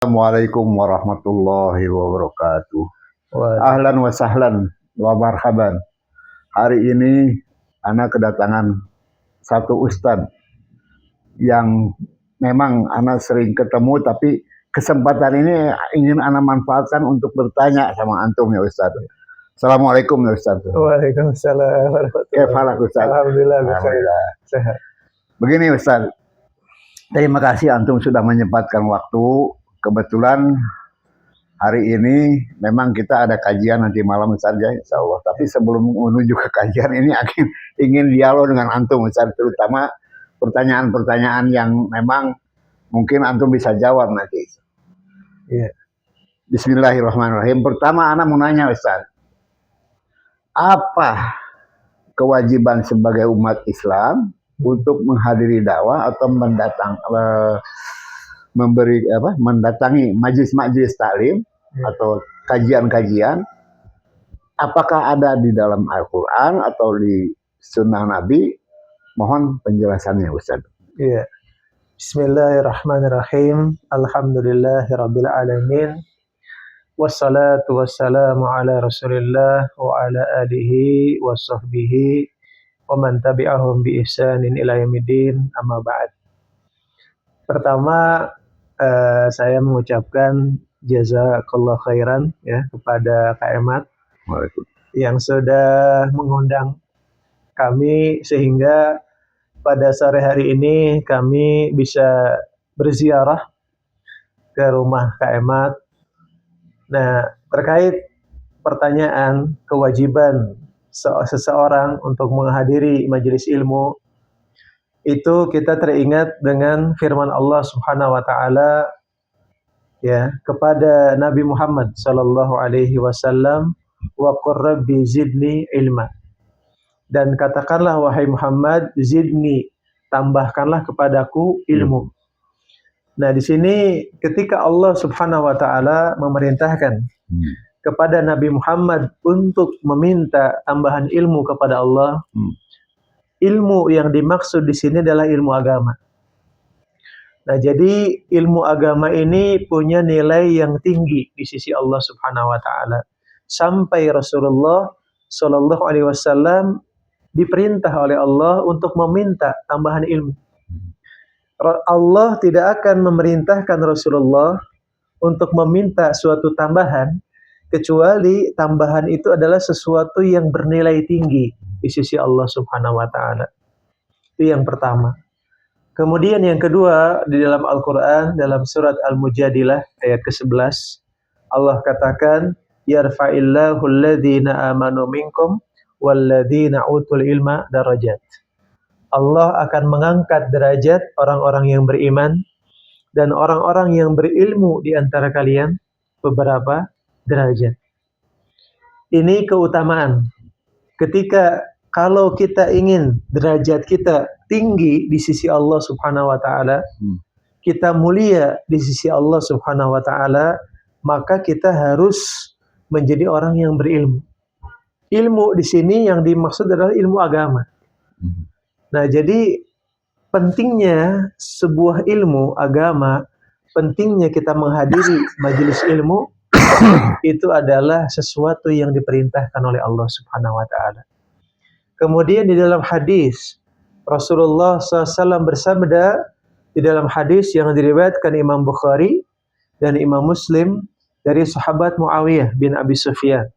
Assalamualaikum warahmatullahi wabarakatuh. Wah, Ahlan wa sahlan wa marhaban. Hari ini Ana kedatangan satu ustadz yang memang Ana sering ketemu, tapi kesempatan ini ingin Ana manfaatkan untuk bertanya sama antum ya Ustadz. Assalamualaikum ya Ustadz. Waalaikumsalam warahmatullahi Kefalak wabarakatuh. Ustadz. Alhamdulillah, Alhamdulillah. sehat. Begini Ustadz, terima kasih antum sudah menyempatkan waktu. Kebetulan hari ini memang kita ada kajian nanti malam Ustaz ya, insya Allah. Tapi sebelum menuju ke kajian ini ingin dialog dengan antum Ustaz, terutama pertanyaan-pertanyaan yang memang mungkin antum bisa jawab nanti. Iya. Bismillahirrahmanirrahim. Pertama Ana mau nanya Ustaz, apa kewajiban sebagai umat Islam untuk menghadiri dakwah atau mendatangi majlis-majlis taklim atau kajian-kajian, apakah ada di dalam Al-Quran atau di Sunnah Nabi? Mohon penjelasannya Ustaz. Iya. Bismillahirrahmanirrahim. Alhamdulillahirabbil alamin. Wassalatu wassalamu ala Rasulillah wa ala alihi wa sahbihi wa man tabi'ahum bi ihsanin ila yaumiddin. Amma ba'd. Pertama, saya mengucapkan jazakallah khairan ya kepada Kak Emat yang sudah mengundang kami sehingga pada sore hari ini kami bisa berziarah ke rumah Kak Emat. Nah, terkait pertanyaan kewajiban seseorang untuk menghadiri majelis ilmu, itu kita teringat dengan firman Allah Subhanahu wa taala ya kepada Nabi Muhammad sallallahu alaihi wasallam, wa qur rabbi zidni ilma. Dan katakanlah wahai Muhammad, zidni, tambahkanlah kepadaku ilmu. Nah, di sini ketika Allah Subhanahu wa taala memerintahkan kepada Nabi Muhammad untuk meminta tambahan ilmu kepada Allah, ilmu yang dimaksud di sini adalah ilmu agama. Nah, jadi ilmu agama ini punya nilai yang tinggi di sisi Allah Subhanahu wa taala. Sampai Rasulullah sallallahu alaihi wasallam diperintah oleh Allah untuk meminta tambahan ilmu. Allah tidak akan memerintahkan Rasulullah untuk meminta suatu tambahan kecuali tambahan itu adalah sesuatu yang bernilai tinggi di sisi Allah Subhanahu wa taala. Itu yang pertama. Kemudian yang kedua, di dalam Al-Qur'an dalam surat Al-Mujadilah ayat ke-11 Allah katakan, yarfa'illahu alladhina amanu minkum walladzina utul ilma darajat. Allah akan mengangkat derajat orang-orang yang beriman dan orang-orang yang berilmu di antara kalian beberapa derajat. Ini keutamaan. Ketika kalau kita ingin derajat kita tinggi di sisi Allah Subhanahu wa taala, kita mulia di sisi Allah Subhanahu wa taala, maka kita harus menjadi orang yang berilmu. Ilmu di sini yang dimaksud adalah ilmu agama. Nah, jadi pentingnya sebuah ilmu agama, pentingnya kita menghadiri majelis ilmu itu adalah sesuatu yang diperintahkan oleh Allah Subhanahu wa taala. Kemudian di dalam hadis Rasulullah SAW bersabda di dalam hadis yang diriwayatkan Imam Bukhari dan Imam Muslim dari sahabat Muawiyah bin Abi Sufyan.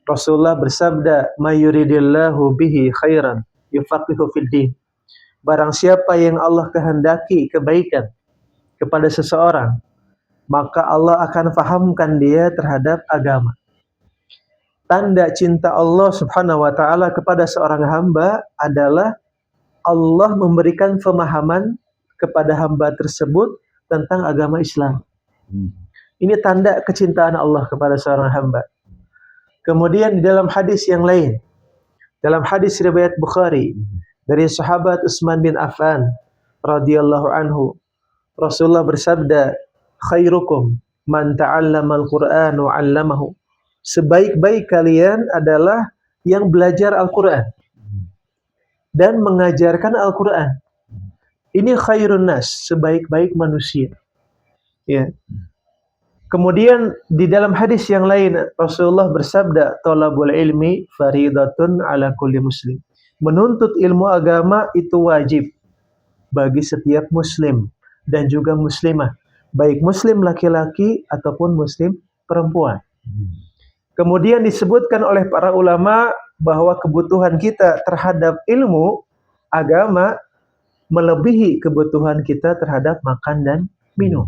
Rasulullah bersabda, "May yuridillahu bihi khairan yufaqihu fid din." Barang siapa yang Allah kehendaki kebaikan kepada seseorang, maka Allah akan fahamkan dia terhadap agama. Tanda cinta Allah Subhanahu wa taala kepada seorang hamba adalah Allah memberikan pemahaman kepada hamba tersebut tentang agama Islam. Ini tanda kecintaan Allah kepada seorang hamba. Kemudian di dalam hadis yang lain, dalam hadis riwayat Bukhari dari sahabat Utsman bin Affan radhiyallahu anhu, Rasulullah bersabda, khairukum man ta'allama al-Qur'an wa 'allamahu. Sebaik-baik kalian adalah yang belajar Al-Qur'an dan mengajarkan Al-Qur'an. Ini khairun nas, sebaik-baik manusia. Ya. Kemudian di dalam hadis yang lain Rasulullah bersabda, "Thalabul ilmi faridatun ala kulli muslim." Menuntut ilmu agama itu wajib bagi setiap muslim dan juga muslimah, baik muslim laki-laki ataupun muslim perempuan. Kemudian disebutkan oleh para ulama bahwa kebutuhan kita terhadap ilmu agama melebihi kebutuhan kita terhadap makan dan minum.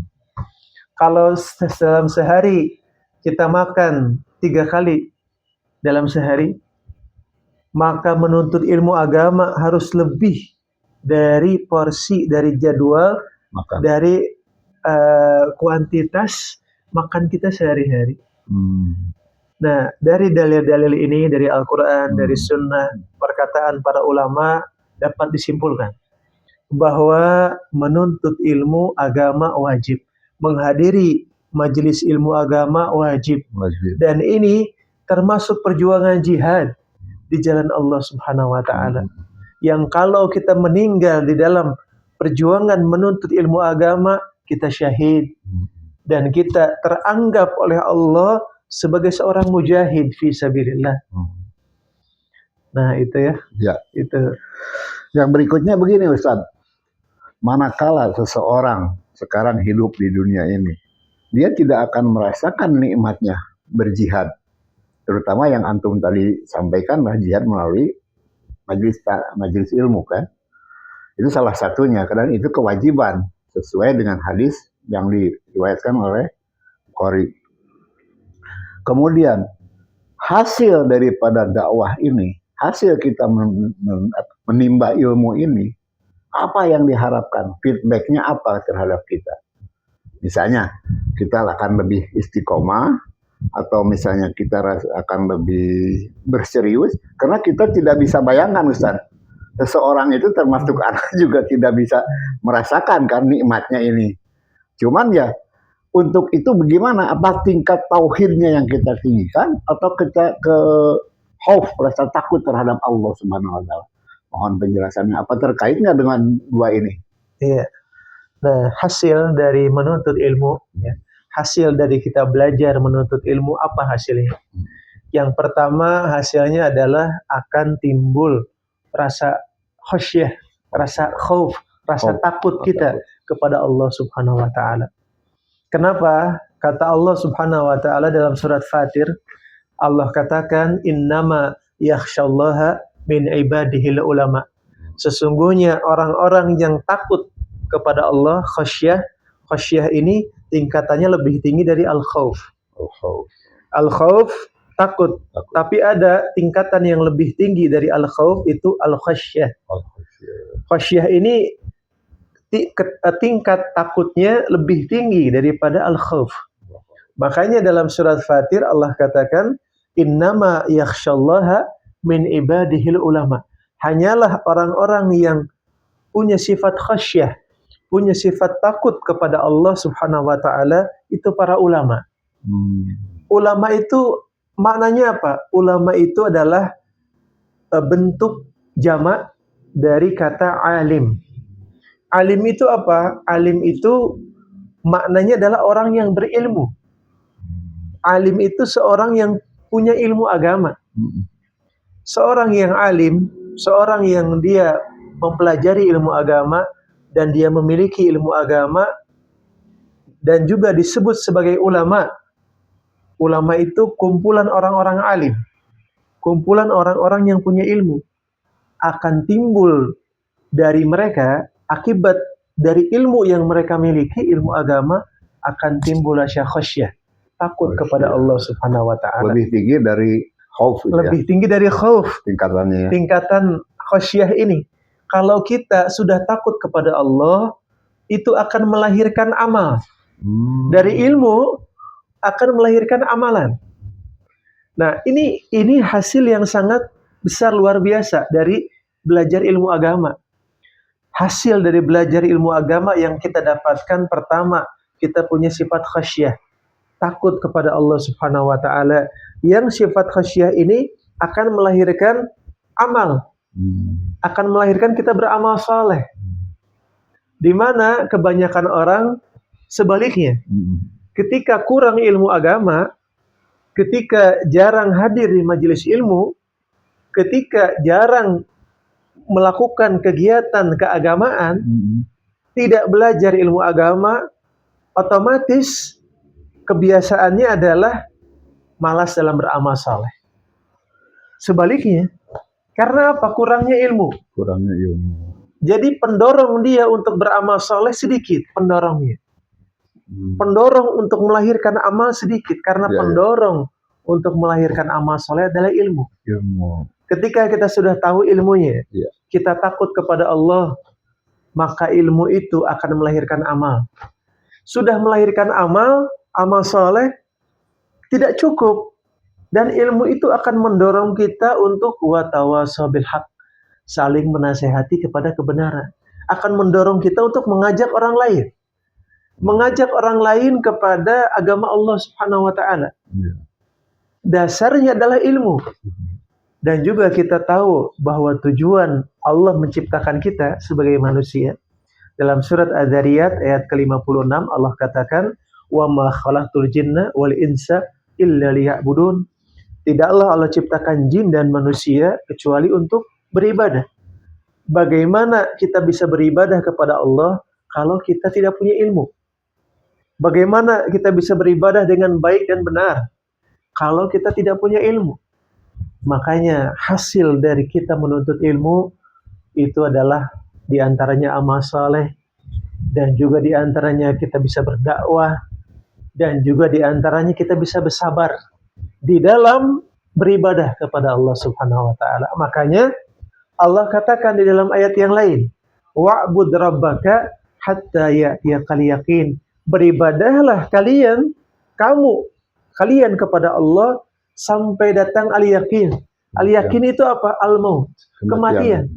Kalau dalam sehari kita makan 3 kali dalam sehari, maka menuntut ilmu agama harus lebih dari porsi, dari jadwal, Makan. dari kuantitas makan kita sehari-hari. Nah, dari dalil-dalil ini, dari Al-Quran, dari Sunnah, perkataan para ulama dapat disimpulkan bahwa menuntut ilmu agama wajib. Menghadiri majelis ilmu agama wajib. Dan ini termasuk perjuangan jihad di jalan Allah Subhanahu wa Ta'ala. Yang kalau kita meninggal di dalam perjuangan menuntut ilmu agama, kita syahid dan kita teranggap oleh Allah sebagai seorang mujahid fi sabilillah. Nah, itu ya. Ya. Itu. Yang berikutnya begini, Ustaz. Manakala seseorang sekarang hidup di dunia ini, dia tidak akan merasakan nikmatnya berjihad. Terutama yang antum tadi sampaikan lah, jihad melalui majelis ilmu kan. Itu salah satunya, karena itu kewajiban sesuai dengan hadis yang diriwayatkan oleh Bukhari. Kemudian hasil daripada dakwah ini, hasil kita menimba ilmu ini, apa yang diharapkan? Feedbacknya apa terhadap kita? Misalnya kita akan lebih istiqomah, atau misalnya kita akan lebih berserius, karena kita tidak bisa bayangkan, Ustaz, seseorang itu termasuk anak juga tidak bisa merasakan kan nikmatnya ini. Cuman ya untuk itu bagaimana? Apa tingkat tauhidnya yang kita tinggikan, atau kita ke khauf, rasa takut terhadap Allah Subhanahu wa Ta'ala? Mohon penjelasannya, apa terkaitnya dengan dua ini? Iya. Nah, hasil dari menuntut ilmu, ya, hasil dari kita belajar menuntut ilmu, apa hasilnya? Yang pertama hasilnya adalah akan timbul rasa khasyah, rasa khauf, rasa takut kita kepada Allah Subhanahu wa Ta'ala. Kenapa? Kata Allah Subhanahu wa Ta'ala dalam surat Fatir, Allah katakan, "Innama yakhsyallaha min ibadihil ulama." Sesungguhnya orang-orang yang takut kepada Allah, khasyah, khasyah ini tingkatannya lebih tinggi dari al-khauf. Al-khauf takut, tapi ada tingkatan yang lebih tinggi dari al-khauf, itu al-khasyah. Khasyah ini tingkat takutnya lebih tinggi daripada al-khauf. Makanya dalam surat Fatir Allah katakan, "Innama yakhsyallaha min ibadihil ulama." Hanyalah orang-orang yang punya sifat khasyah, punya sifat takut kepada Allah Subhanahu wa Ta'ala, itu para ulama. Ulama itu maknanya apa? Ulama itu adalah bentuk jamak dari kata alim. Alim itu apa? Alim itu maknanya adalah orang yang berilmu. Alim itu seorang yang punya ilmu agama. Seorang yang alim, seorang yang dia mempelajari ilmu agama dan dia memiliki ilmu agama dan juga disebut sebagai ulama. Ulama itu kumpulan orang-orang alim, kumpulan orang-orang yang punya ilmu. Akan timbul dari mereka, akibat dari ilmu yang mereka miliki, ilmu agama, akan timbul rasa khasyah, takut kepada Allah Subhanahu wa Ta'ala. Lebih tinggi dari khauf. Lebih tinggi dari khauf. Tingkatannya. Tingkatan khasyah ini. Kalau kita sudah takut kepada Allah, itu akan melahirkan amal. Dari ilmu akan melahirkan amalan. Nah, ini hasil yang sangat besar, luar biasa dari belajar ilmu agama. Hasil dari belajar ilmu agama yang kita dapatkan, pertama, kita punya sifat khasyah, takut kepada Allah Subhanahu wa Ta'ala. Yang sifat khasyah ini akan melahirkan amal, akan melahirkan kita beramal saleh. Di mana kebanyakan orang Sebaliknya, ketika kurang ilmu agama, ketika jarang hadir di majelis ilmu, ketika jarang melakukan kegiatan keagamaan, tidak belajar ilmu agama, otomatis kebiasaannya adalah malas dalam beramal saleh. Sebaliknya, karena apa? Kurangnya ilmu. Kurangnya ilmu. Jadi pendorong dia untuk beramal saleh sedikit, pendorongnya. Pendorong untuk melahirkan amal sedikit, karena pendorong untuk melahirkan amal saleh adalah ilmu. Ketika kita sudah tahu ilmunya, kita takut kepada Allah, maka ilmu itu akan melahirkan amal. Sudah melahirkan amal saleh tidak cukup, dan ilmu itu akan mendorong kita untuk watawasau bil haq, saling menasehati kepada kebenaran. Akan mendorong kita untuk mengajak orang lain. Mengajak orang lain kepada agama Allah Subhanahu wa taala. Dasarnya adalah ilmu. Dan juga kita tahu bahwa tujuan Allah menciptakan kita sebagai manusia. Dalam surat Az-Zariyat ayat ke-56 Allah katakan, "Wa ma khalaqtul jinna wal insa illa liya'budun." Tidaklah Allah ciptakan jin dan manusia kecuali untuk beribadah. Bagaimana kita bisa beribadah kepada Allah kalau kita tidak punya ilmu? Bagaimana kita bisa beribadah dengan baik dan benar kalau kita tidak punya ilmu? Makanya hasil dari kita menuntut ilmu itu adalah diantaranya amal saleh, dan juga diantaranya kita bisa berdakwah, dan juga diantaranya kita bisa bersabar di dalam beribadah kepada Allah Subhanahu wa taala. Makanya Allah katakan di dalam ayat yang lain, wa'bud rabbaka hatta ya'tiyakal yaqin. Beribadahlah kalian kepada Allah sampai datang al-yaqin. Al-yaqin itu apa? Al-maut, kematian.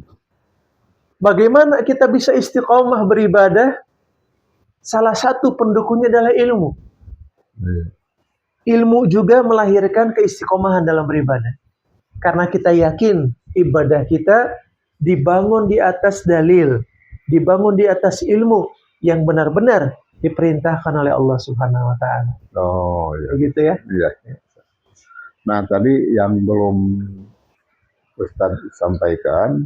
Bagaimana kita bisa istiqomah beribadah? Salah satu pendukungnya adalah ilmu. Ilmu juga melahirkan keistiqomahan dalam beribadah. Karena kita yakin ibadah kita dibangun di atas dalil, dibangun di atas ilmu yang benar-benar diperintahkan oleh Allah Subhanahu wa taala. Oh, iya. Begitu ya? Iya. Nah, tadi yang belum Ustaz sampaikan,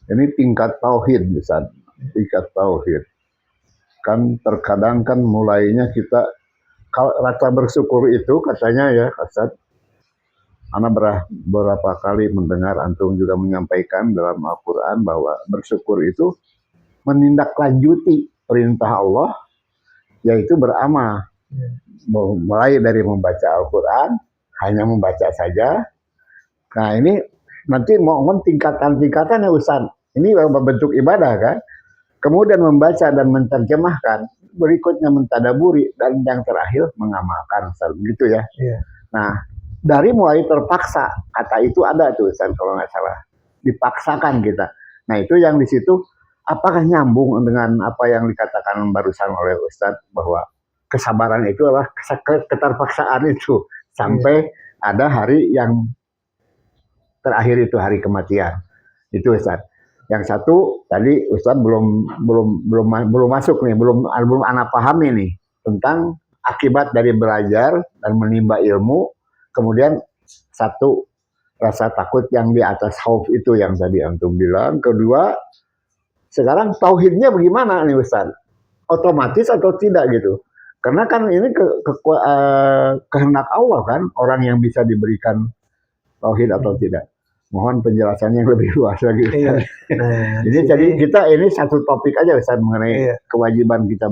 ini tingkat tauhid, Ustaz. Tingkat tauhid. Kan terkadang kan mulainya kita, kalau rasa bersyukur itu katanya ya, Ustaz, Ana berapa kali mendengar antum juga menyampaikan dalam Al-Quran bahwa bersyukur itu menindaklanjuti perintah Allah, yaitu beramal. Mulai dari membaca Al-Quran, hanya membaca saja. Nah ini nanti mohon tingkatan-tingkatan ya Ustaz. Ini bentuk ibadah kan. Kemudian membaca dan menerjemahkan, berikutnya mentadaburi, dan yang terakhir mengamalkan. Ustaz. Begitu ya. Nah dari mulai terpaksa, kata itu ada tuh Ustaz kalau nggak salah. Dipaksakan kita. Nah itu yang di situ, apakah nyambung dengan apa yang dikatakan barusan oleh Ustaz bahwa kesabaran itu adalah keterpaksaan itu sampai ada hari yang terakhir itu hari kematian. Itu Ustaz. Yang satu tadi Ustaz belum masuk nih, belum ana pahami nih tentang akibat dari belajar dan menimba ilmu. Kemudian satu, rasa takut yang di atas khauf itu yang tadi antum bilang. Kedua, sekarang tauhidnya bagaimana nih Ustaz? Otomatis atau tidak gitu? Karena kan ini kehendak Allah kan, orang yang bisa diberikan tauhid atau tidak. Mohon penjelasan yang lebih luas lagi. Iya. Nah, jadi kita ini satu topik aja Ustaz mengenai kewajiban kita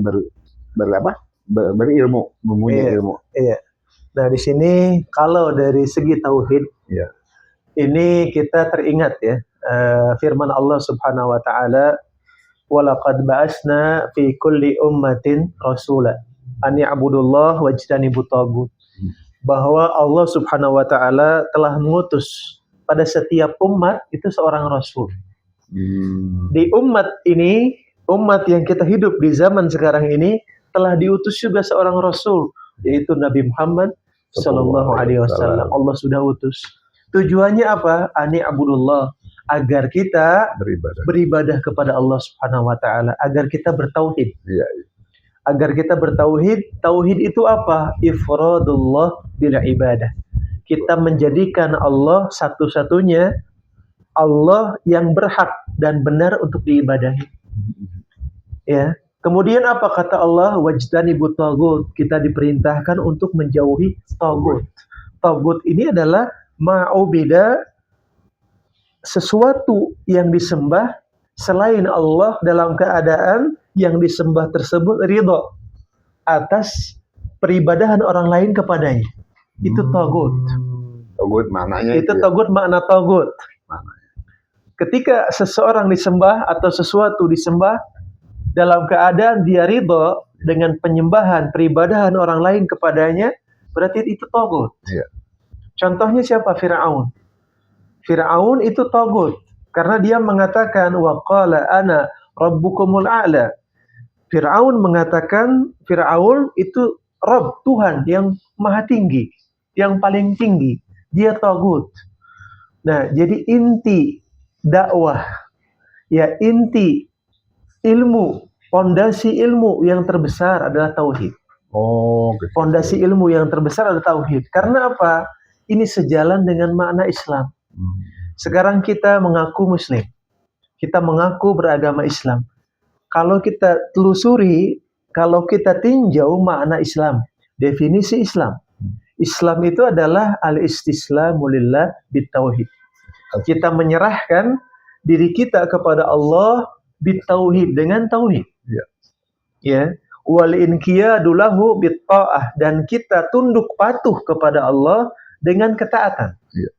berilmu, mempunyai ilmu. Iya. Nah di sini kalau dari segi tauhid, ini kita teringat ya firman Allah Subhanahu wa taala, walaqad ba'asna fi kulli ummatin rasula an ya'budullah wajtanibut tagut. Bahwa Allah Subhanahu wa taala telah mengutus pada setiap umat itu seorang rasul. Di umat ini, umat yang kita hidup di zaman sekarang ini, telah diutus juga seorang rasul, yaitu Nabi Muhammad sallallahu alaihi wasallam. Allah sudah utus. Tujuannya apa? Ani abudullah, agar kita beribadah kepada Allah Subhanahu wa taala, agar kita bertauhid. agar kita bertauhid. Tauhid itu apa? Ifradullah bila ibadah. Kita menjadikan Allah satu-satunya, Allah yang berhak dan benar untuk diibadahi. Ya. Kemudian apa kata Allah? Wajtanibut tagut. Kita diperintahkan untuk menjauhi tagut. Tagut ini adalah ma'ubida, sesuatu yang disembah selain Allah dalam keadaan yang disembah tersebut ridho atas peribadahan orang lain kepadanya. Itu tagut. Tagut maknanya Itu tagut, makna tagut. Ketika seseorang disembah atau sesuatu disembah dalam keadaan dia ridho dengan penyembahan, peribadahan orang lain kepadanya, berarti itu tagut. Iya. Contohnya siapa? Fir'aun. Fir'aun itu tagut karena dia mengatakan wa qala ana rabbukumul a'la. Fir'aun mengatakan Fir'aun itu Rabb, Tuhan yang maha tinggi, yang paling tinggi. Dia tagut. Nah, jadi inti dakwah, ya inti ilmu, fondasi ilmu yang terbesar adalah tauhid. Oh, gitu. Fondasi ilmu yang terbesar adalah tauhid. Karena apa? Ini sejalan dengan makna Islam. Sekarang kita mengaku Muslim, kita mengaku beragama Islam. Kalau kita telusuri, kalau kita tinjau makna Islam, definisi Islam, Islam itu adalah al-istislamu lillah bitauhid. Kita menyerahkan diri kita kepada Allah bitauhid, dengan tauhid. Ya. Ya, wal inqiyadu lahu bitta'ah, dan kita tunduk patuh kepada Allah dengan ketaatan. Ya.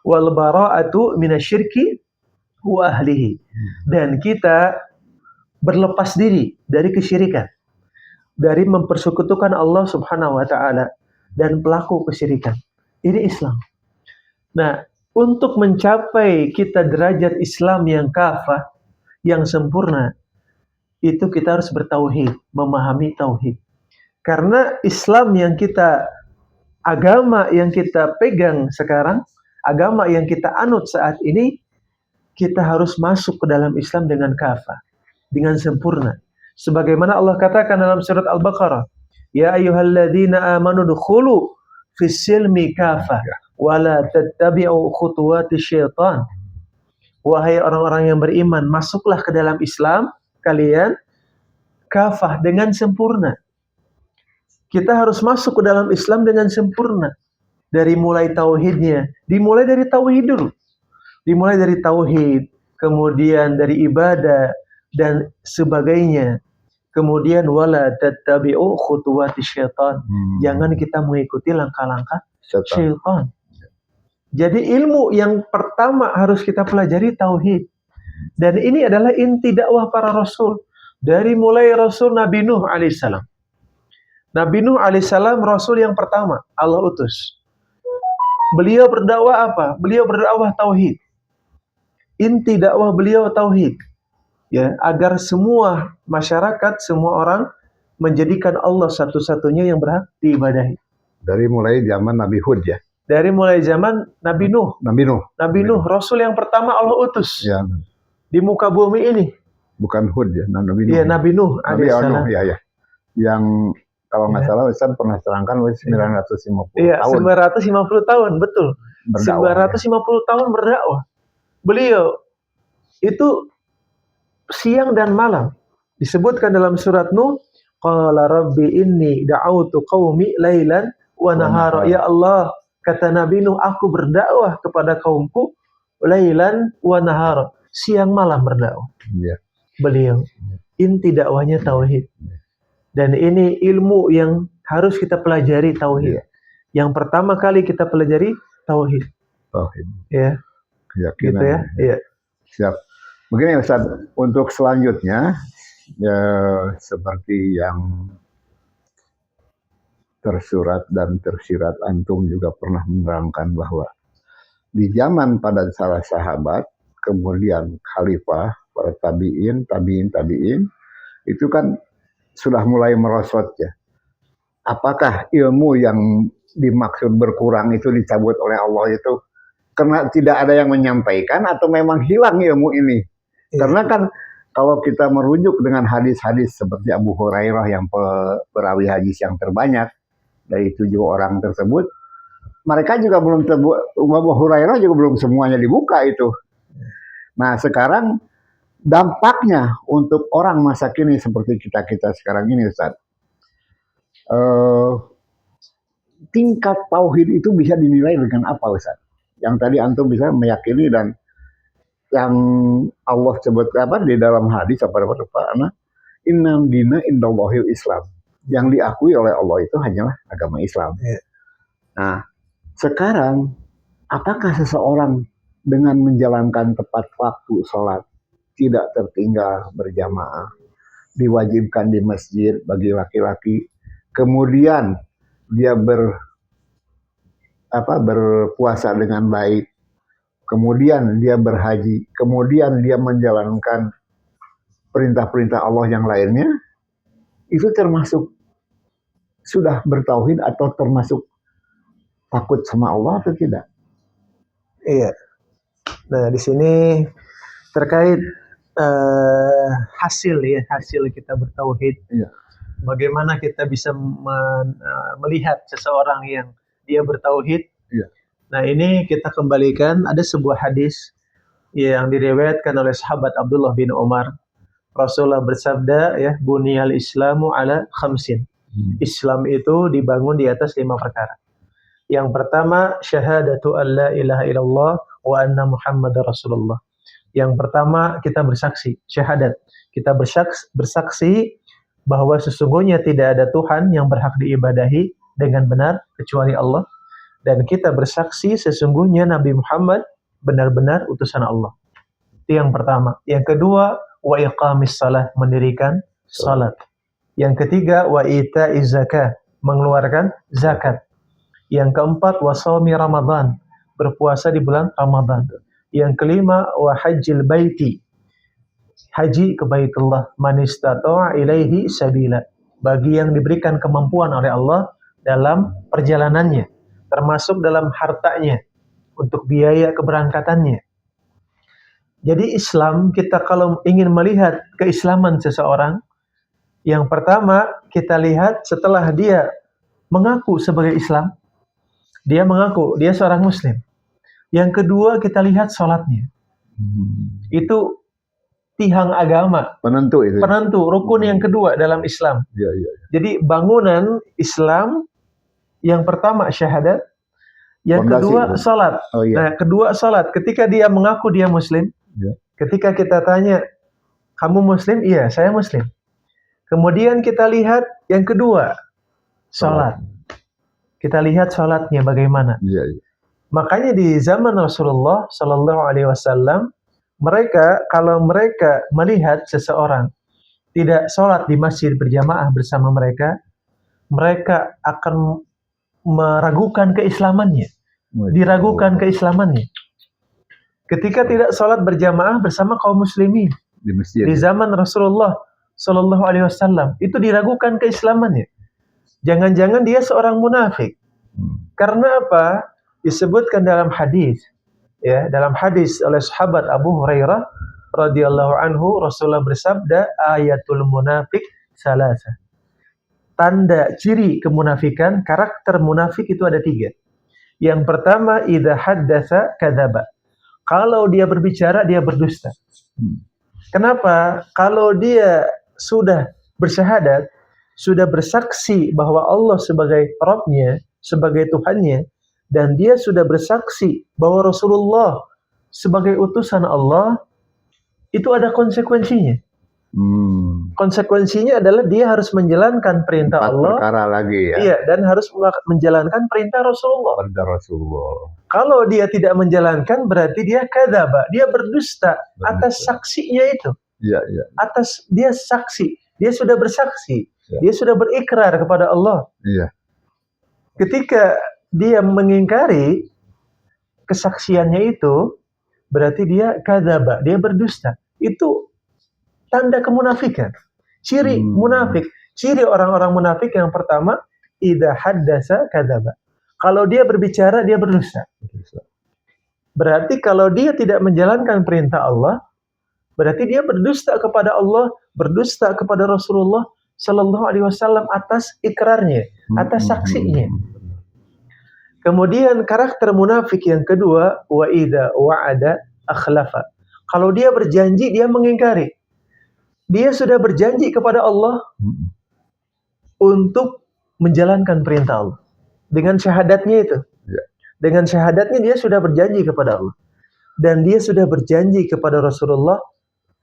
Wal bara'atu minasyirki wa ahlihi, dan kita berlepas diri dari kesyirikan, dari mempersekutukan Allah Subhanahu wa taala dan pelaku kesyirikan. Ini Islam. Nah, untuk mencapai kita derajat Islam yang kafah, yang sempurna, itu kita harus bertauhid, memahami tauhid. Karena Islam yang kita, agama yang kita pegang sekarang, agama yang kita anut saat ini, kita harus masuk ke dalam Islam dengan kafah, dengan sempurna. Sebagaimana Allah katakan dalam surat Al-Baqarah, ya ayyuhalladzina amanu dukhulu fis silmi kafah wala tattabi'u khutuwati syaitan. Wahai orang-orang yang beriman, masuklah ke dalam Islam kalian kafah, dengan sempurna. Kita harus masuk ke dalam Islam dengan sempurna. Dari mulai tauhidnya, dimulai dari tauhid dulu. Dimulai dari tauhid, kemudian dari ibadah dan sebagainya. Kemudian wala tattabi'u khutuwati syaitan. Jangan kita mengikuti langkah-langkah syaitan. Jadi ilmu yang pertama harus kita pelajari tauhid. Dan ini adalah inti dakwah para rasul. Dari mulai Rasul Nabi Nuh alaihissalam. Nabi Nuh alaihissalam rasul yang pertama Allah utus. Beliau berdakwah apa? Beliau berdakwah tauhid. Inti dakwah beliau tauhid. Ya, agar semua masyarakat, semua orang menjadikan Allah satu-satunya yang berhak diibadahi. Dari mulai zaman Nabi Hud ya. Dari mulai zaman Nabi Nuh. Nabi Nuh, Rasul yang pertama Allah utus. Ya. Di muka bumi ini. Bukan Hud ya, Nabi Nuh. Iya, Nabi Nuh. Ya. Yang kalau nggak salah Ustaz pernah terangkan 950 iya, tahun. 950 tahun, betul. Berdakwah, 950 tahun berdakwah. Beliau itu siang dan malam. Disebutkan dalam surat Nuh, qala rabbi inni da'autu qaumi lailan wa nahara. Ya Allah, kata Nabi Nuh, aku berdakwah kepada kaumku lailan wa nahara, siang malam berdakwah. Ya. Beliau inti dakwahnya tauhid. Dan ini ilmu yang harus kita pelajari, tauhid. Ya. Yang pertama kali kita pelajari tauhid. Tauhid. Ya. Keyakinan. Gitu ya. Iya. Siap. Begini Ustaz, untuk selanjutnya ya, seperti yang tersurat dan tersirat, antum juga pernah menerangkan bahwa di zaman pada salah sahabat, kemudian khalifah, para tabi'in, itu kan sudah mulai merosot ya. Apakah ilmu yang dimaksud berkurang itu dicabut oleh Allah itu karena tidak ada yang menyampaikan atau memang hilang ilmu ini? Karena kan kalau kita merujuk dengan hadis-hadis seperti Abu Hurairah yang perawi hadis yang terbanyak dari 7 orang tersebut, mereka juga belum Abu Hurairah juga belum semuanya dibuka itu. Nah sekarang dampaknya untuk orang masa kini seperti kita sekarang ini, Ustaz, tingkat tauhid itu bisa dinilai dengan apa, Ustaz? Yang tadi antum bisa meyakini dan yang Allah sebut apa di dalam hadis apa anak innal dina indallahil Islam. Yang diakui oleh Allah itu hanyalah agama Islam. Nah, sekarang apakah seseorang dengan menjalankan tepat waktu sholat, tidak tertinggal berjamaah, diwajibkan di masjid bagi laki-laki, kemudian dia berpuasa dengan baik, kemudian dia berhaji, kemudian dia menjalankan perintah-perintah Allah yang lainnya, itu termasuk sudah bertauhid atau termasuk takut sama Allah atau tidak? Iya. Nah, di sini terkait hasil kita bertauhid. Iya. Bagaimana kita bisa melihat seseorang yang dia bertauhid? Iya. Nah, ini kita kembalikan ada sebuah hadis yang diriwayatkan oleh sahabat Abdullah bin Umar. Rasulullah bersabda, ya, buniyal Islamu ala khamsin. Islam itu dibangun di atas 5 perkara. Yang pertama, syahadatu an la ilaha illallah wa anna Muhammadar Rasulullah. Yang pertama, kita bersaksi, syahadat. Kita bersaksi bahwa sesungguhnya tidak ada Tuhan yang berhak diibadahi dengan benar kecuali Allah. Dan kita bersaksi sesungguhnya Nabi Muhammad benar-benar utusan Allah. Itu yang pertama. Yang kedua, wa iqamis salah, mendirikan salat. Yang ketiga, wa ita'iz zakah, mengeluarkan zakat. Yang keempat, wa shaumi Ramadan, berpuasa di bulan Ramadan. Yang kelima, wa hajjil baiti, haji ke Baitullah, man istata'a ilaihi sabila, bagi yang diberikan kemampuan oleh Allah dalam perjalanannya, termasuk dalam hartanya untuk biaya keberangkatannya. Jadi Islam, kita kalau ingin melihat keislaman seseorang, yang pertama kita lihat setelah dia mengaku sebagai Islam, dia mengaku dia seorang Muslim. Yang kedua kita lihat sholatnya. Itu tiang agama. Penentu itu. Penentu, rukun yang kedua dalam Islam. Ya. Jadi bangunan Islam yang pertama syahadat, yang Fondasi, kedua itu. sholat. Oh, iya. Nah, kedua sholat. Ketika dia mengaku dia Muslim, ya. Ketika kita tanya, kamu Muslim? Iya, saya Muslim. Kemudian kita lihat yang kedua, sholat. Kita lihat sholatnya bagaimana. Ya. Makanya di zaman Rasulullah Sallallahu Alaihi Wasallam, kalau mereka melihat seseorang tidak sholat di masjid berjamaah bersama mereka, mereka akan meragukan keislamannya, diragukan keislamannya. Ketika tidak sholat berjamaah bersama kaum muslimin di masjid, di zaman Rasulullah Sallallahu Alaihi Wasallam, itu diragukan keislamannya. Jangan-jangan dia seorang munafik. Karena apa? Disebutkan dalam hadis, ya, dalam hadis oleh sahabat Abu Hurairah radhiyallahu anhu, Rasulullah bersabda, ayatul munafik salasa. Tanda ciri kemunafikan, karakter munafik itu ada 3. Yang pertama, idza haddatsa kadzaba. Kalau dia berbicara, dia berdusta. Kenapa? Kalau dia sudah bersyahadat, sudah bersaksi bahwa Allah sebagai Rabb-nya, sebagai Tuhannya, dan dia sudah bersaksi bahwa Rasulullah sebagai utusan Allah, itu ada konsekuensinya. Konsekuensinya adalah dia harus menjalankan perintah 4 Allah. perkara lagi ya. Iya, dan harus menjalankan perintah Rasulullah. Perintah Rasulullah. Kalau dia tidak menjalankan, berarti dia kadzaba, dia berdusta atas saksinya itu. Iya. Atas dia saksi, dia sudah bersaksi, ya. Dia sudah berikrar kepada Allah. Iya. Ketika dia mengingkari kesaksiannya itu, berarti dia kadzaba, dia berdusta. Itu tanda kemunafikan. Ciri munafik, ciri orang-orang munafik yang pertama, idza haddasa kadzaba. Kalau dia berbicara, dia berdusta. Berarti kalau dia tidak menjalankan perintah Allah, Berarti dia berdusta kepada Allah, berdusta kepada Rasulullah Sallallahu Alaihi Wasallam atas ikrarnya, atas saksinya. Kemudian karakter munafik yang kedua, wa idza wa'ada akhlafa. Kalau dia berjanji, dia mengingkari. Dia sudah berjanji kepada Allah untuk menjalankan perintah Allah. Dengan syahadatnya itu. Dengan syahadatnya dia sudah berjanji kepada Allah. Dan dia sudah berjanji kepada Rasulullah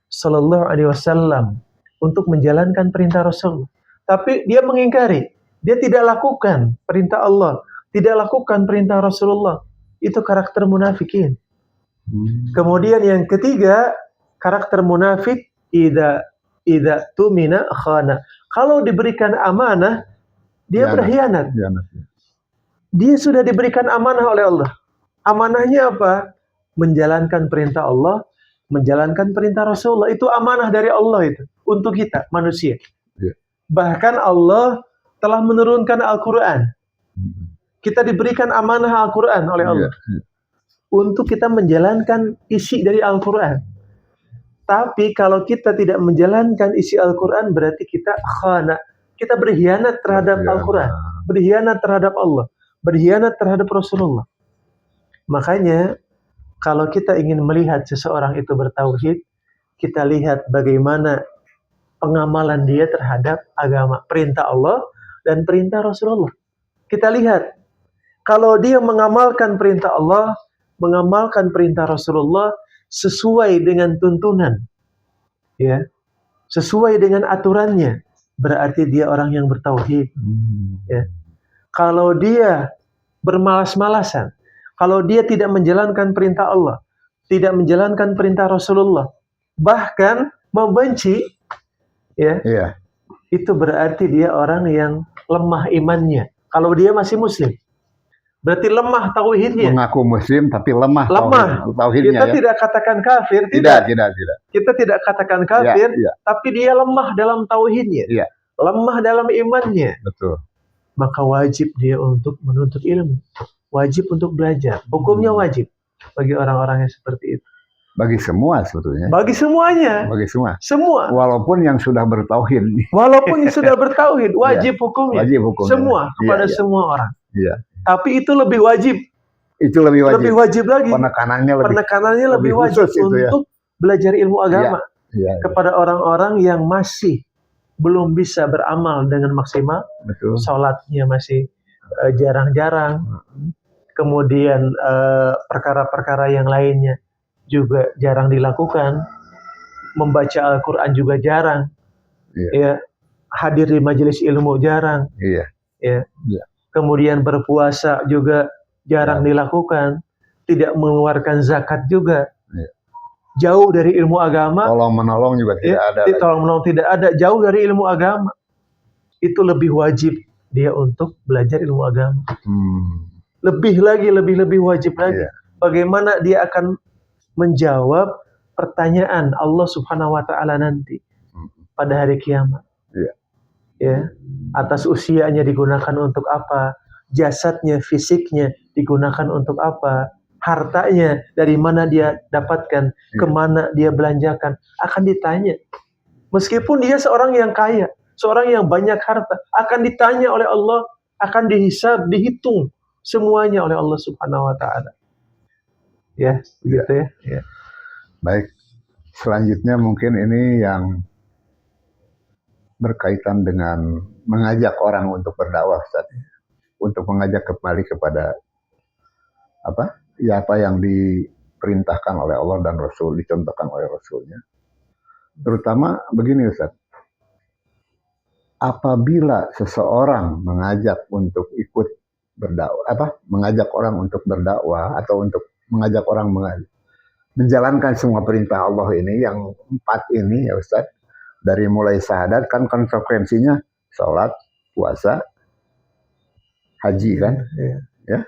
Sallallahu Alaihi Wasallam untuk menjalankan perintah Rasul. Tapi dia mengingkari. Dia tidak lakukan perintah Allah. Tidak lakukan perintah Rasulullah. Itu karakter munafikin. Kemudian yang ketiga, karakter munafik idza tumina khana. Kalau diberikan amanah, dia berkhianat. Dia sudah diberikan amanah oleh Allah. Amanahnya apa? Menjalankan perintah Allah, menjalankan perintah Rasulullah. Itu amanah dari Allah itu untuk kita manusia. Bahkan Allah telah menurunkan Al-Quran. Kita diberikan amanah Al-Quran oleh Allah untuk kita menjalankan isi dari Al-Quran. Tapi kalau kita tidak menjalankan isi Al-Quran, berarti kita khana. Kita berkhianat terhadap Al-Quran, berkhianat terhadap Allah, berkhianat terhadap Rasulullah. Makanya kalau kita ingin melihat seseorang itu bertauhid, kita lihat bagaimana pengamalan dia terhadap agama, perintah Allah dan perintah Rasulullah. Kita lihat, kalau dia mengamalkan perintah Allah, mengamalkan perintah Rasulullah sesuai dengan tuntunan, ya, sesuai dengan aturannya, berarti dia orang yang bertauhid. Ya. Kalau dia bermalas-malasan, kalau dia tidak menjalankan perintah Allah, tidak menjalankan perintah Rasulullah, bahkan membenci, ya, itu berarti dia orang yang lemah imannya. Kalau dia masih Muslim, berarti lemah tauhidnya. Mengaku Muslim tapi lemah tauhidnya. Kita tidak katakan kafir, tidak. Kita tidak katakan kafir, tapi dia lemah dalam tauhidnya, lemah dalam imannya. Betul. Maka wajib dia untuk menuntut ilmu, wajib untuk belajar. Hukumnya wajib bagi orang-orang yang seperti itu. Bagi semua sebetulnya. Bagi semuanya. Bagi semua. Semua. Walaupun yang sudah bertauhid. Walaupun yang sudah bertauhid, wajib hukumnya. Wajib hukumnya. Semua kepada semua orang. Iya. Tapi itu lebih wajib. Itu lebih wajib. Lebih wajib lagi. Penekanannya lebih wajib untuk belajar ilmu agama kepada orang-orang yang masih belum bisa beramal dengan maksimal. Betul. Sholatnya masih jarang-jarang. Kemudian perkara-perkara yang lainnya juga jarang dilakukan. Membaca Al-Quran juga jarang. Ya, hadir di majelis ilmu jarang. Ya. Kemudian berpuasa juga jarang dilakukan. Tidak mengeluarkan zakat juga. Jauh dari ilmu agama. Tolong menolong juga tidak ada. Tolong menolong tidak ada. Jauh dari ilmu agama. Itu lebih wajib dia untuk belajar ilmu agama. Lebih wajib lagi. Bagaimana dia akan menjawab pertanyaan Allah Subhanahu wa Ta'ala nanti pada hari kiamat. Ya, atas usianya digunakan untuk apa? Jasadnya, fisiknya digunakan untuk apa? Hartanya dari mana dia dapatkan? Kemana dia belanjakan? Akan ditanya. Meskipun dia seorang yang kaya, seorang yang banyak harta, akan ditanya oleh Allah, akan dihisab, dihitung semuanya oleh Allah Subhanahu wa Ta'ala. Ya, begitu ya. Baik, selanjutnya mungkin ini yang berkaitan dengan mengajak orang untuk berdakwah, Ustaz. Untuk mengajak kembali kepada apa yang diperintahkan oleh Allah dan Rasul, dicontohkan oleh Rasulnya. Terutama begini, Ustaz. Apabila seseorang mengajak untuk ikut berdakwah, mengajak orang untuk berdakwah atau untuk mengajak orang menjalankan semua perintah Allah ini, yang 4 ini ya Ustaz, dari mulai syahadat kan konsekuensinya sholat, puasa, haji kan, ya,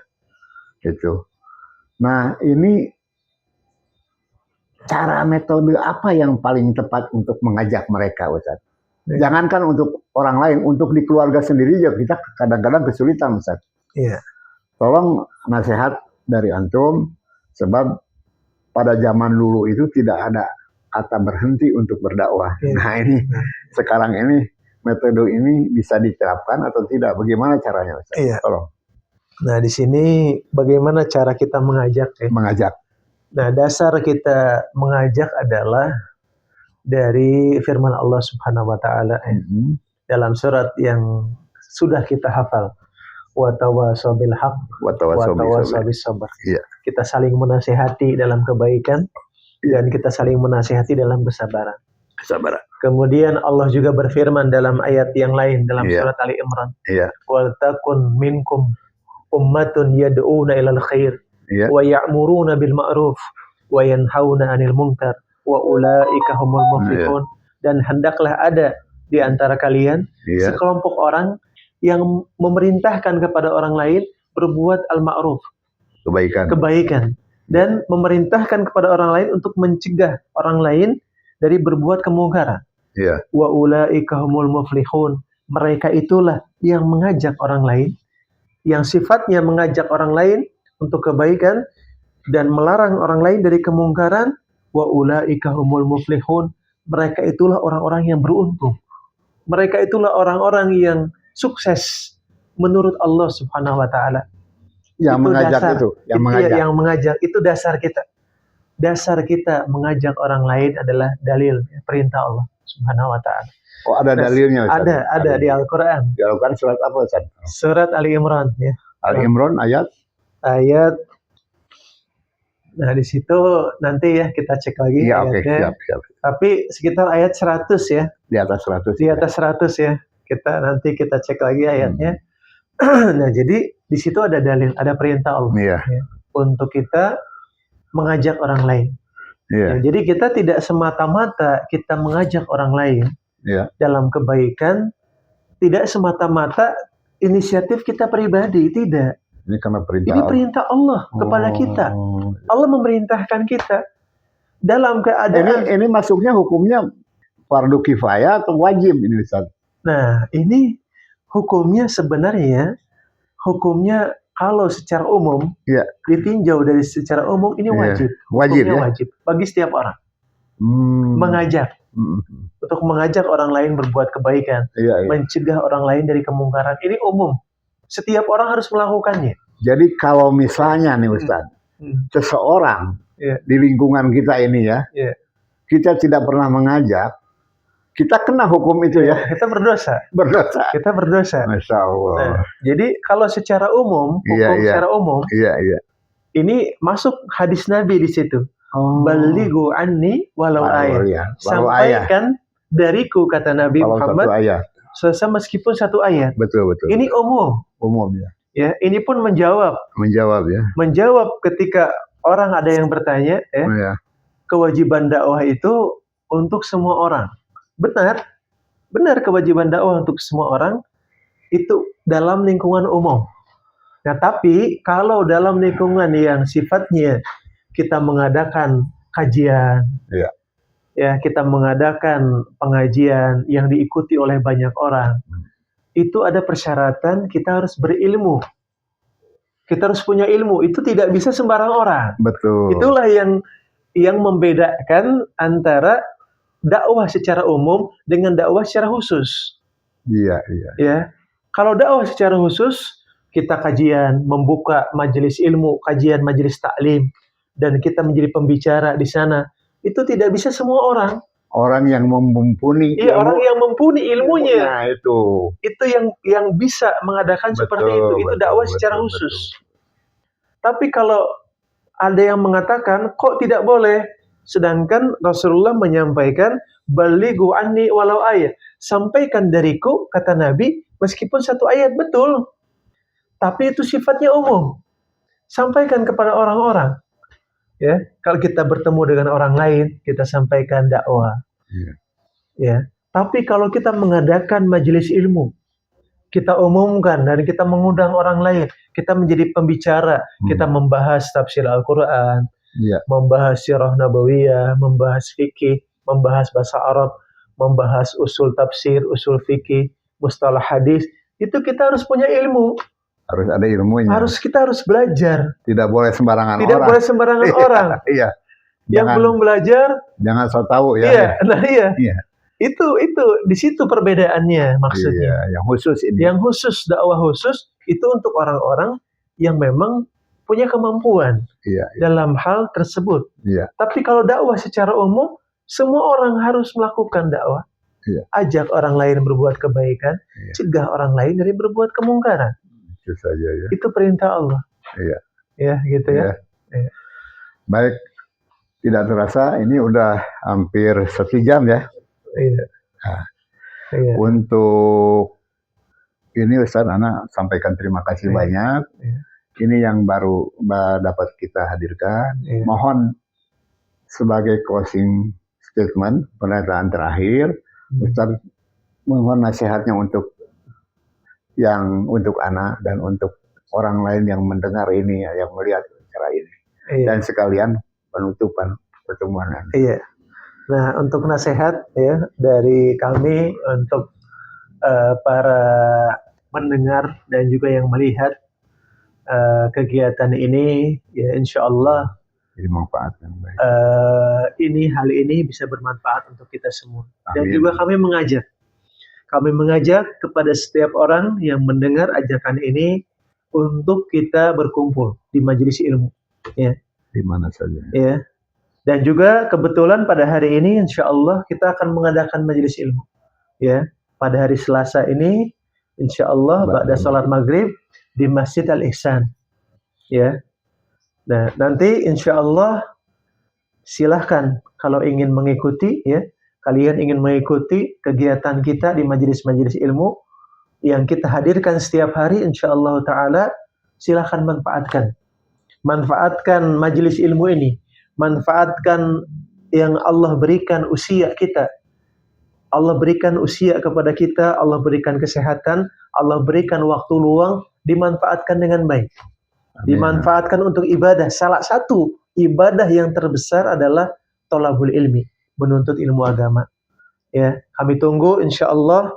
gitu. Nah ini cara metode apa yang paling tepat untuk mengajak mereka, Ustaz? Jangankan untuk orang lain, untuk di keluarga sendiri ya kita kadang-kadang kesulitan, Ustaz. Tolong nasihat dari antum, sebab pada zaman dulu itu tidak ada kata berhenti untuk berdakwah. Iya. Nah ini sekarang ini metode ini bisa diterapkan atau tidak? Bagaimana caranya, Ustaz? Iya. Tolong. Nah, di sini bagaimana cara kita mengajak ya? Mengajak. Nah, dasar kita mengajak adalah dari firman Allah Subhanahu wa taala dalam surat yang sudah kita hafal. Wa tawassaw bil haqq wa tawassaw bis sabr. Iya. Kita saling menasihati dalam kebaikan dan kita saling menasihati dalam kesabaran. Kesabaran. Kemudian Allah juga berfirman dalam ayat yang lain dalam Iya. surat Ali Imran. Iya. Wal takun minkum ummatun yad'una ilal khair Iya. wa ya'muruna bil ma'ruf wa yanhauna 'anil munkar wa ulaika humul muflihun. Dan hendaklah ada di antara kalian Iya. sekelompok orang yang memerintahkan kepada orang lain berbuat al-ma'ruf, kebaikan dan memerintahkan kepada orang lain untuk mencegah orang lain dari berbuat kemungkaran. Iya. Wa ulaika humul muflihun. Mereka itulah yang mengajak orang lain, yang sifatnya mengajak orang lain untuk kebaikan dan melarang orang lain dari kemungkaran. Wa ulaika humul muflihun. Mereka itulah orang-orang yang beruntung. Mereka itulah orang-orang yang sukses menurut Allah Subhanahu wa taala. Yang itu mengajak dasar, itu, yang mengajak itu dasar kita. Dasar kita mengajak orang lain adalah dalil perintah Allah Subhanahu wa taala. Oh, ada dalilnya, Ustaz? Ada di Al-Qur'an. Di Al-Qur'an surat apa, Ustaz? Surat Ali Imran ya. Ali Imran ayat. Nah, di situ nanti ya kita cek lagi Iya, ayatnya. siap. Tapi sekitar ayat 100 ya. Di atas 100. Di atas 100 ya. Nanti kita cek lagi ayatnya. Nah, jadi di situ ada dalil, ada perintah Allah Iya. ya, untuk kita mengajak orang lain. Iya. Ya, jadi kita tidak semata-mata kita mengajak orang lain dalam kebaikan, tidak semata-mata inisiatif kita pribadi, tidak. Ini karena perintah. Ini perintah Allah kepada kita. Allah memerintahkan kita dalam keadaan. Ini masuknya hukumnya fardu kifayah atau wajib ini, Ustaz? Nah, ini hukumnya sebenarnya kalau secara umum ditinjau dari secara umum ini wajib. Hukumnya wajib bagi setiap orang. Mengajak. Untuk mengajak orang lain berbuat kebaikan, mencegah orang lain dari kemungkaran. Ini umum. Setiap orang harus melakukannya. Jadi kalau misalnya nih Ustaz, seseorang di lingkungan kita ini kita tidak pernah mengajak, kita kena hukum itu ya. Kita berdosa. Kita berdosa. Masya Allah. Nah, jadi kalau secara umum, secara umum, ini masuk hadis Nabi di situ. Balighu anni walau ayat. Sampaikan dariku, kata Nabi Muhammad. Meskipun satu ayat. Betul. Ini umum ya. Ini pun menjawab ketika orang ada yang bertanya kewajiban dakwah itu untuk semua orang. Benar kewajiban dakwah untuk semua orang itu dalam lingkungan umum. Nah, tapi kalau dalam lingkungan yang sifatnya kita mengadakan kajian, kita mengadakan pengajian yang diikuti oleh banyak orang, itu ada persyaratan kita harus berilmu. Kita harus punya ilmu. Itu tidak bisa sembarang orang. Betul. Itulah yang membedakan antara dakwah secara umum dengan dakwah secara khusus. Iya. Ya, kalau dakwah secara khusus, kita kajian, membuka majelis ilmu, kajian majelis taklim, dan kita menjadi pembicara di sana. Itu tidak bisa semua orang. Orang yang mumpuni. Iya, orang yang mumpuni ilmunya. Nah, itu yang bisa mengadakan seperti itu. Itu dakwah secara khusus. Tapi kalau ada yang mengatakan kok tidak boleh, sedangkan Rasulullah menyampaikan balighu anni walau ayat. Sampaikan dariku, kata Nabi, meskipun satu ayat, betul. Tapi itu sifatnya umum. Sampaikan kepada orang-orang. Ya, kalau kita bertemu dengan orang lain, kita sampaikan dakwah. Ya. Tapi kalau kita mengadakan majelis ilmu, kita umumkan dan kita mengundang orang lain, kita menjadi pembicara, kita membahas tafsir Al-Quran, membahas sirah nabawiyah, membahas fikih, membahas bahasa Arab, membahas usul tafsir, usul fikih, mustalah hadis, itu kita harus punya ilmu. Harus ada ilmunya. Kita harus belajar. Tidak boleh sembarangan orang. Tidak boleh sembarangan orang. Iya. Yang belum belajar, jangan so tahu ya. Iya, nah iya. Iya. Itu di situ perbedaannya maksudnya. Iya, yang khusus ini. Yang khusus, dakwah khusus itu untuk orang-orang yang memang punya kemampuan dalam hal tersebut. Iya. Tapi kalau dakwah secara umum, semua orang harus melakukan dakwah. Iya. Ajak orang lain berbuat kebaikan, cegah orang lain dari berbuat kemungkaran. Itu saja ya. Itu perintah Allah. Iya. Ya, gitu ya. Iya. Baik, tidak terasa ini udah hampir 1 jam ya. Iya. Nah, untuk ini Ustaz, Ana sampaikan terima kasih banyak. Ini yang baru dapat kita hadirkan. Mohon sebagai closing statement, pernyataan terakhir, Ustaz mohon nasihatnya untuk Ana dan untuk orang lain yang mendengar ini, yang melihat acara ini. Dan sekalian penutupan pertemuan Anda. Iya. Nah, untuk nasihat ya dari kami untuk para mendengar dan juga yang melihat kegiatan ini, ya insya Allah dimanfaatkan baik. Hal ini bisa bermanfaat untuk kita semua. Dan juga kami mengajak kepada setiap orang yang mendengar ajakan ini untuk kita berkumpul di majelis ilmu, ya. Di mana saja. Ya. Dan juga kebetulan pada hari ini insya Allah kita akan mengadakan majelis ilmu. Ya, pada hari Selasa ini insya Allah ba'da salat maghrib di Masjid Al-Ihsan. Ya. Nah, nanti insya Allah silahkan kalau ingin mengikuti, ya, kalian ingin mengikuti kegiatan kita di majelis-majelis ilmu yang kita hadirkan setiap hari, insya Allah Ta'ala silahkan manfaatkan majelis ilmu ini. Manfaatkan yang Allah berikan usia kita. Allah berikan usia kepada kita, Allah berikan kesehatan, Allah berikan waktu luang, dimanfaatkan dengan baik. Dimanfaatkan untuk ibadah. Salah satu ibadah yang terbesar adalah thalabul ilmi, menuntut ilmu agama. Ya, kami tunggu insya Allah,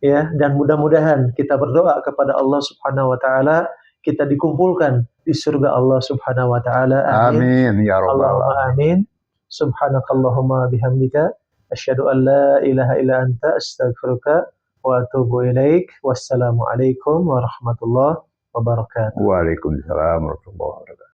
ya, dan mudah-mudahan kita berdoa kepada Allah Subhanahu wa Ta'ala, kita dikumpulkan di surga Allah Subhanahu wa Ta'ala. Amin. Amin ya rabbal Allahumma amin. Subhanakallahumma bihamdika asyhadu an la ilaha illa anta astaghfiruka wa atubu ilaik. Wassalamualaikum warahmatullahi wabarakatuh. Waalaikumsalam warahmatullahi wabarakatuh.